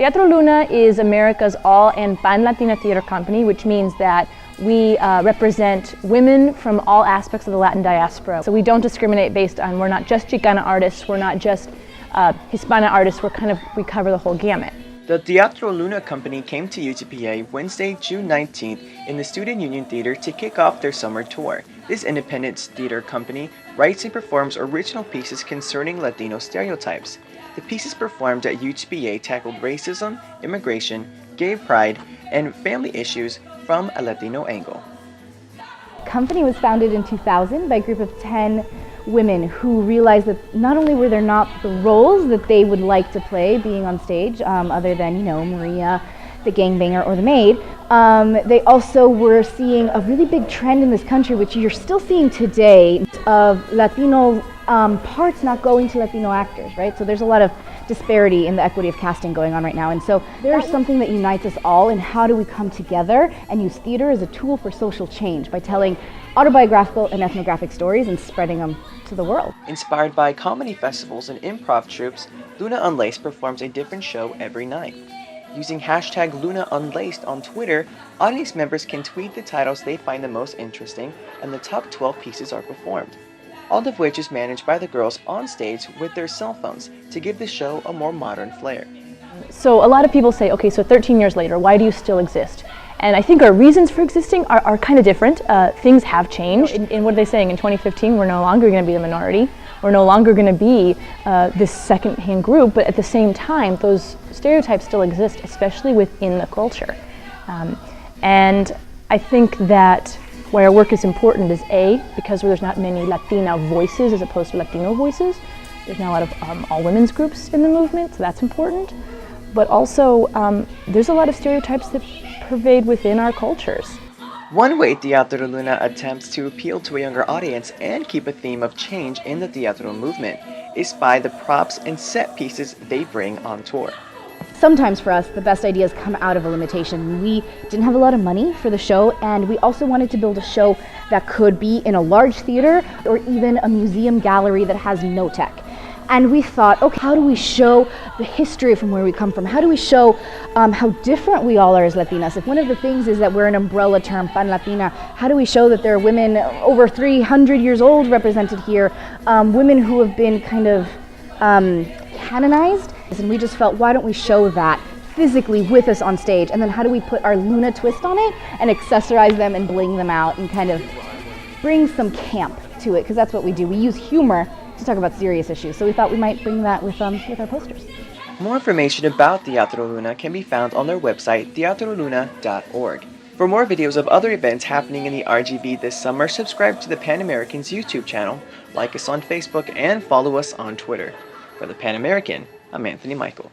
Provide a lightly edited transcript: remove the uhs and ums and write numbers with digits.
Teatro Luna is America's all and pan-Latina theater company, which means that we represent women from all aspects of the Latin diaspora. So we don't discriminate based on, we're not just Chicana artists, we're not just Hispana artists, we cover the whole gamut. The Teatro Luna company came to UTPA Wednesday, June 19th in the Student Union Theater to kick off their summer tour. This independent theater company writes and performs original pieces concerning Latino stereotypes. The pieces performed at UTPA tackled racism, immigration, gay pride, and family issues from a Latino angle. The company was founded in 2000 by a group of 10 women who realized that not only were there not the roles that they would like to play being on stage, other than, you know, Maria, the gangbanger, or the maid, they also were seeing a really big trend in this country, which you're still seeing today, of Latino parts not going to Latino actors, right? So there's a lot of disparity in the equity of casting going on right now. And so there's something that unites us all in how do we come together and use theater as a tool for social change by telling autobiographical and ethnographic stories and spreading them to the world. Inspired by comedy festivals and improv troupes, Luna Unlaced performs a different show every night. Using hashtag LunaUnlaced on Twitter, audience members can tweet the titles they find the most interesting, and the top 12 pieces are performed. All of which is managed by the girls on stage with their cell phones to give the show a more modern flair. So a lot of people say, okay, so 13 years later, why do you still exist? And I think our reasons for existing are kind of different. Things have changed. In what are they saying? In 2015, we're no longer going to be the minority. We're no longer going to be this second-hand group, but at the same time, those stereotypes still exist, especially within the culture. And I think that why our work is important is because there's not many Latina voices as opposed to Latino voices. There's not a lot of all women's groups in the movement, so that's important. But also, there's a lot of stereotypes that pervade within our cultures. One way Teatro Luna attempts to appeal to a younger audience and keep a theme of change in the theatrical movement is by the props and set pieces they bring on tour. Sometimes for us, the best ideas come out of a limitation. We didn't have a lot of money for the show, and we also wanted to build a show that could be in a large theater or even a museum gallery that has no tech. And we thought, okay, how do we show the history from where we come from? How do we show how different we all are as Latinas? If one of the things is that we're an umbrella term, pan-Latina, how do we show that there are women over 300 years old represented here, women who have been kind of canonized? And we just felt, why don't we show that physically with us on stage? And then how do we put our Luna twist on it and accessorize them and bling them out and kind of bring some camp to it? Because that's what we do. We use humor to talk about serious issues. So we thought we might bring that with our posters. More information about Teatro Luna can be found on their website, teatroluna.org. For more videos of other events happening in the RGV this summer, subscribe to the Pan American's YouTube channel, like us on Facebook, and follow us on Twitter. For the Pan American, I'm Anthony Michael.